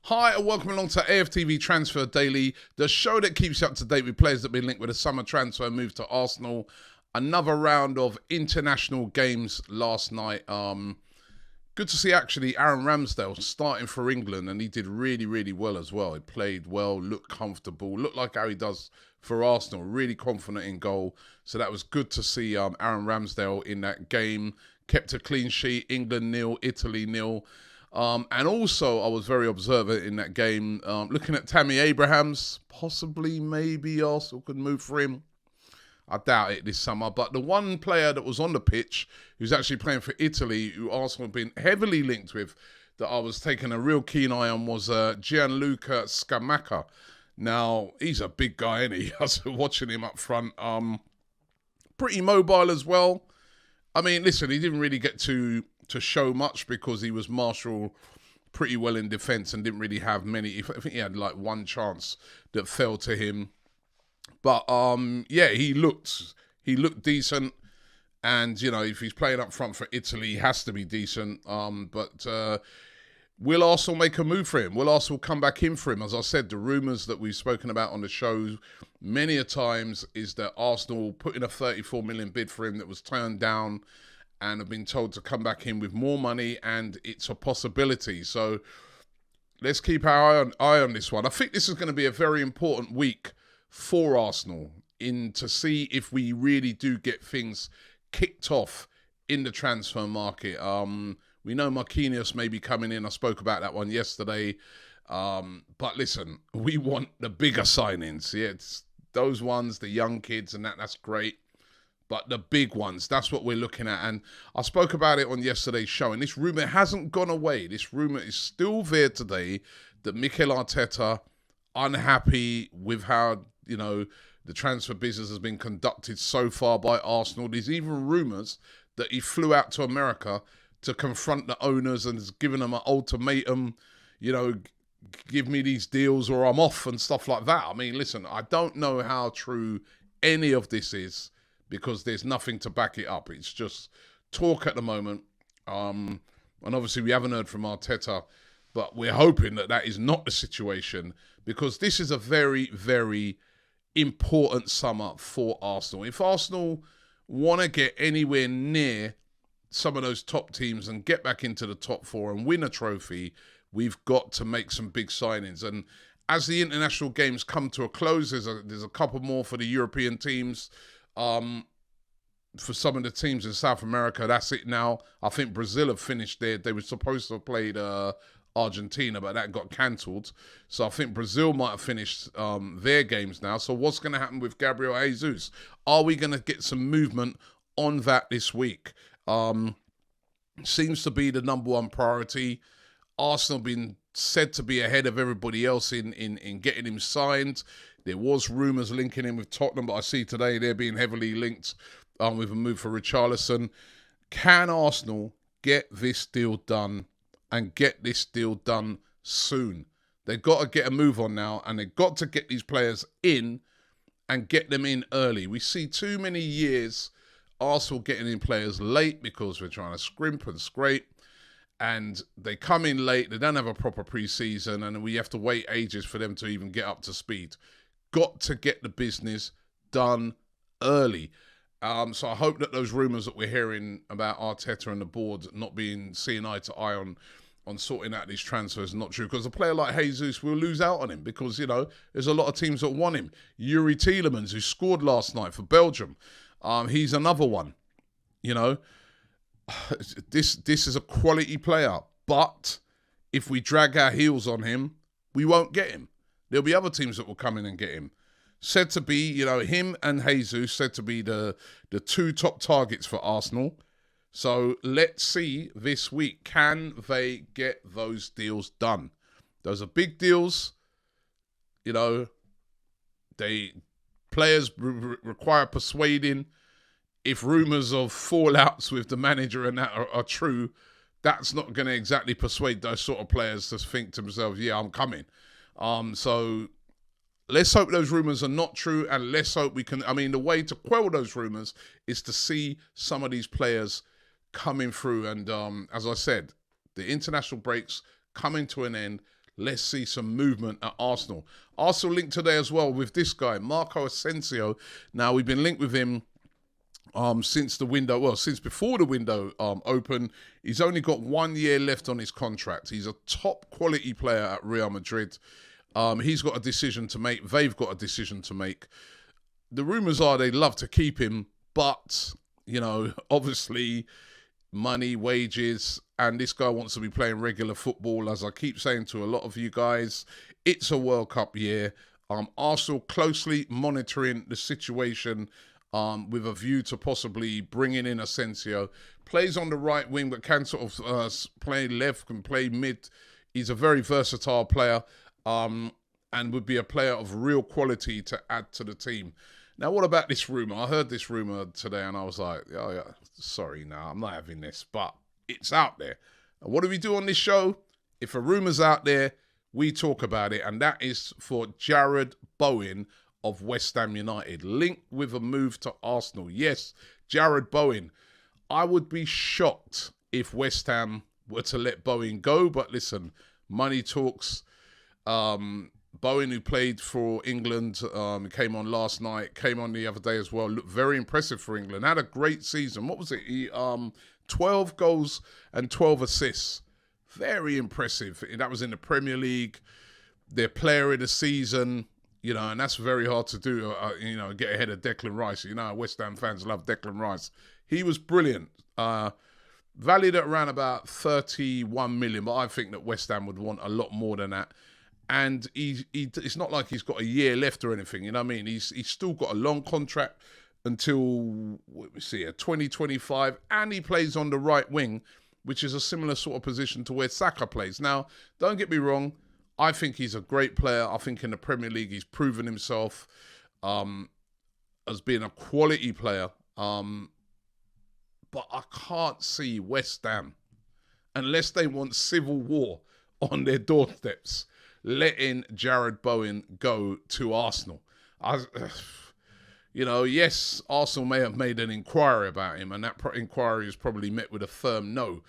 Hi and welcome along to AFTV Transfer Daily, the show that keeps you up to date with players that have been linked with a summer transfer move to Arsenal. Another round of international games last night. Good to see actually Aaron Ramsdale starting for England, and he did really, really well as well. He played well, looked comfortable, looked like how he does for Arsenal, really confident in goal. So that was good to see Aaron Ramsdale in that game. Kept a clean sheet, England 0, Italy 0. And also, I was very observant in that game, looking at Tammy Abrahams. Possibly, maybe Arsenal could move for him. I doubt it this summer. But the one player that was on the pitch, who's actually playing for Italy, who Arsenal have been heavily linked with, that I was taking a real keen eye on, was Gianluca Scamacca. Now, he's a big guy, isn't he? I was watching him up front. Pretty mobile as well. I mean, listen, he didn't really get to show much because he was marshaled pretty well in defence and didn't really have many. I think he had like one chance that fell to him. But yeah, he looked decent, and you know, if he's playing up front for Italy, he has to be decent. But will Arsenal make a move for him? Will Arsenal come back in for him? As I said, the rumours that we've spoken about on the show many a times is that Arsenal put in a 34 million bid for him that was turned down, and have been told to come back in with more money, and it's a possibility. So let's keep our eye on this one. I think this is going to be a very important week for Arsenal to see if we really do get things kicked off in the transfer market. We know Marquinhos may be coming in. I spoke about that one yesterday. But listen, we want the bigger signings. Yeah, it's those ones, the young kids, and that's great. But the big ones, that's what we're looking at. And I spoke about it on yesterday's show. And this rumour hasn't gone away. This rumour is still there today that Mikel Arteta, unhappy with how, you know, the transfer business has been conducted so far by Arsenal. There's even rumours that he flew out to America to confront the owners and has given them an ultimatum, you know, give me these deals or I'm off and stuff like that. I mean, listen, I don't know how true any of this is, because there's nothing to back it up. It's just talk at the moment. And obviously we haven't heard from Arteta, but we're hoping that that is not the situation, because this is a very, very important summer for Arsenal. If Arsenal want to get anywhere near some of those top teams and get back into the top four and win a trophy, we've got to make some big signings. And as the international games come to a close, there's a couple more for the European teams. For some of the teams in South America, that's it now. I think Brazil have finished there. They were supposed to have played Argentina, but that got cancelled. So I think Brazil might have finished their games now. So what's going to happen with Gabriel Jesus? Are we going to get some movement on that this week? Seems to be the number one priority. Arsenal been said to be ahead of everybody else in getting him signed. There was rumours linking him with Tottenham, but I see today they're being heavily linked with a move for Richarlison. Can Arsenal get this deal done, and get this deal done soon? They've got to get a move on now, and they've got to get these players in and get them in early. We see too many years Arsenal getting in players late because we're trying to scrimp and scrape, and they come in late, they don't have a proper pre-season, and we have to wait ages for them to even get up to speed. Got to get the business done early. So I hope that those rumours that we're hearing about Arteta and the board not being seeing eye to eye on sorting out these transfers are not true. Because a player like Jesus will lose out on him, because, you know, there's a lot of teams that want him. Youri Tielemans, who scored last night for Belgium, he's another one. You know, this is a quality player. But if we drag our heels on him, we won't get him. There'll be other teams that will come in and get him. Said to be, you know, him and Jesus said to be the two top targets for Arsenal. So let's see this week, can they get those deals done? Those are big deals. You know, players require persuading. If rumours of fallouts with the manager and that are true, that's not going to exactly persuade those sort of players to think to themselves, yeah, I'm coming. So let's hope those rumours are not true, and let's hope we can. I mean, the way to quell those rumours is to see some of these players coming through. And as I said, the international breaks coming to an end. let's see some movement at Arsenal. Arsenal linked today as well with this guy, Marco Asensio. Now, we've been linked with him since before the window opened. He's only got 1 year left on his contract. He's a top quality player at Real Madrid. He's got a decision to make. They've got a decision to make. The rumours are they'd love to keep him, but, obviously money, wages, and this guy wants to be playing regular football. As I keep saying to a lot of you guys, it's a World Cup year. Arsenal closely monitoring the situation with a view to possibly bringing in Asensio. Plays on the right wing, but can sort of play left, can play mid. He's a very versatile player and would be a player of real quality to add to the team. Now, what about this rumour? I heard this rumour today and I was like, oh, yeah, sorry, no, I'm not having this, but it's out there. And what do we do on this show? If a rumour's out there, we talk about it, and that is for Jarrod Bowen of West Ham United, linked with a move to Arsenal. Yes, Jarrod Bowen. I would be shocked if West Ham were to let Bowen go, but listen, money talks. Bowen, who played for England, came on last night, came on the other day as well, looked very impressive for England, had a great season. What was it? He 12 goals and 12 assists. Very impressive. That was in the Premier League. Their player of the season, and that's very hard to do, get ahead of Declan Rice. West Ham fans love Declan Rice. He was brilliant. Valued at around about 31 million, but I think that West Ham would want a lot more than that. And it's not like he's got a year left or anything, you know what I mean? He's still got a long contract until, 2025, and he plays on the right wing, which is a similar sort of position to where Saka plays. Now, don't get me wrong, I think he's a great player. I think in the Premier League he's proven himself as being a quality player. But I can't see West Ham, unless they want civil war on their doorsteps, letting Jarrod Bowen go to Arsenal. Yes, Arsenal may have made an inquiry about him, and that inquiry is probably met with a firm no.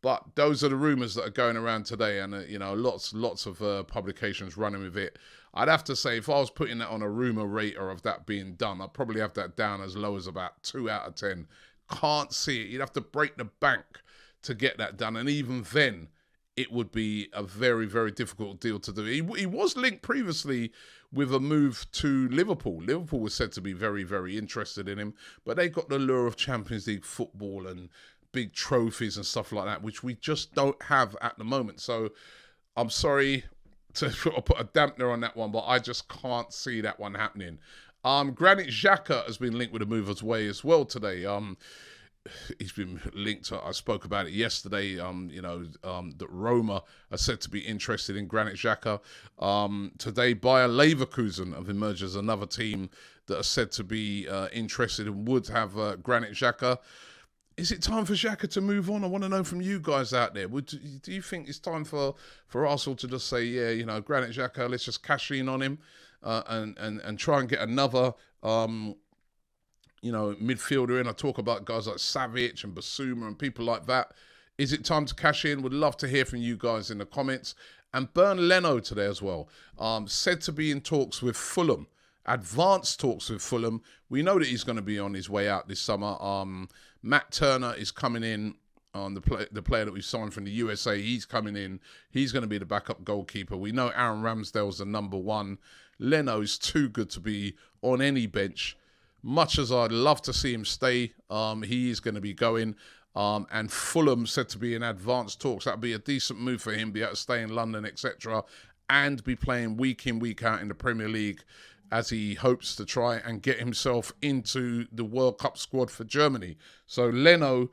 But those are the rumours that are going around today, and lots of publications running with it. I'd have to say, if I was putting that on a rumour rater of that being done, I'd probably have that down as low as about 2 out of 10. Can't see it. You'd have to break the bank to get that done, and even then, it would be a very, very difficult deal to do. He was linked previously with a move to Liverpool. Liverpool was said to be very, very interested in him, but they got the lure of Champions League football and big trophies and stuff like that, which we just don't have at the moment. So I'm sorry to put a dampener on that one, but I just can't see that one happening. Granit Xhaka has been linked with a move way as well today. He's been linked to, I spoke about it yesterday, that Roma are said to be interested in Granit Xhaka. Today, Bayer Leverkusen have emerged as another team that are said to be interested and would have Granit Xhaka. Is it time for Xhaka to move on? I want to know from you guys out there. Do you think it's time for Arsenal to just say, Granit Xhaka, let's just cash in on him and try and get another midfielder in? I talk about guys like Savic and Basuma and people like that. Is it time to cash in? Would love to hear from you guys in the comments. And Bernd Leno today as well, said to be in talks with Fulham, advanced talks with Fulham. We know that he's going to be on his way out this summer. Matt Turner is coming in, the player that we signed from the USA. He's coming in. He's going to be the backup goalkeeper. We know Aaron Ramsdale's the number one. Leno's too good to be on any bench. Much as I'd love to see him stay, he is going to be going. And Fulham said to be in advanced talks. That would be a decent move for him, be able to stay in London, etc. And be playing week in, week out in the Premier League as he hopes to try and get himself into the World Cup squad for Germany. So Leno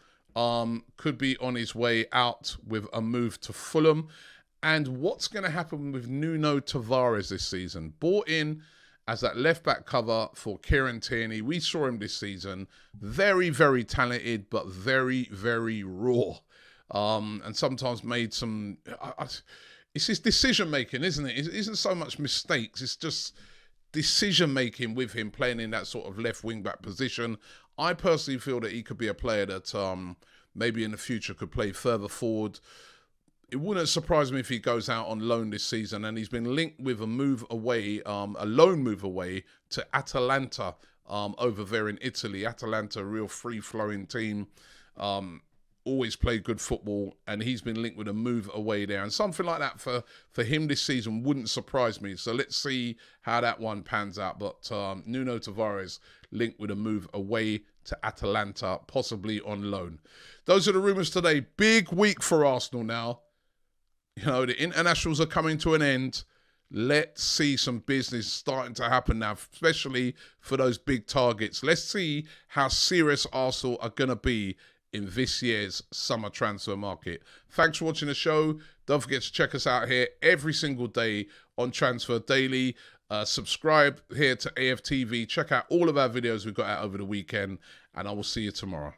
could be on his way out with a move to Fulham. And what's going to happen with Nuno Tavares this season? Bought in as that left-back cover for Kieran Tierney. We saw him this season. Very, very talented, but very, very raw. And sometimes made some... it's his decision-making, isn't it? It isn't so much mistakes. It's just decision-making with him playing in that sort of left wing-back position. I personally feel that he could be a player that maybe in the future could play further forward. it wouldn't surprise me if he goes out on loan this season, and he's been linked with a move away, a loan move away to Atalanta over there in Italy. Atalanta, a real free-flowing team, always played good football, and he's been linked with a move away there. And something like that for him this season wouldn't surprise me. So let's see how that one pans out. But Nuno Tavares linked with a move away to Atalanta, possibly on loan. Those are the rumours today. Big week for Arsenal now. You know, the internationals are coming to an end. Let's see some business starting to happen now, especially for those big targets. Let's see how serious Arsenal are going to be in this year's summer transfer market. Thanks for watching the show. Don't forget to check us out here every single day on Transfer Daily. Subscribe here to AFTV. Check out all of our videos we've got out over the weekend, and I will see you tomorrow.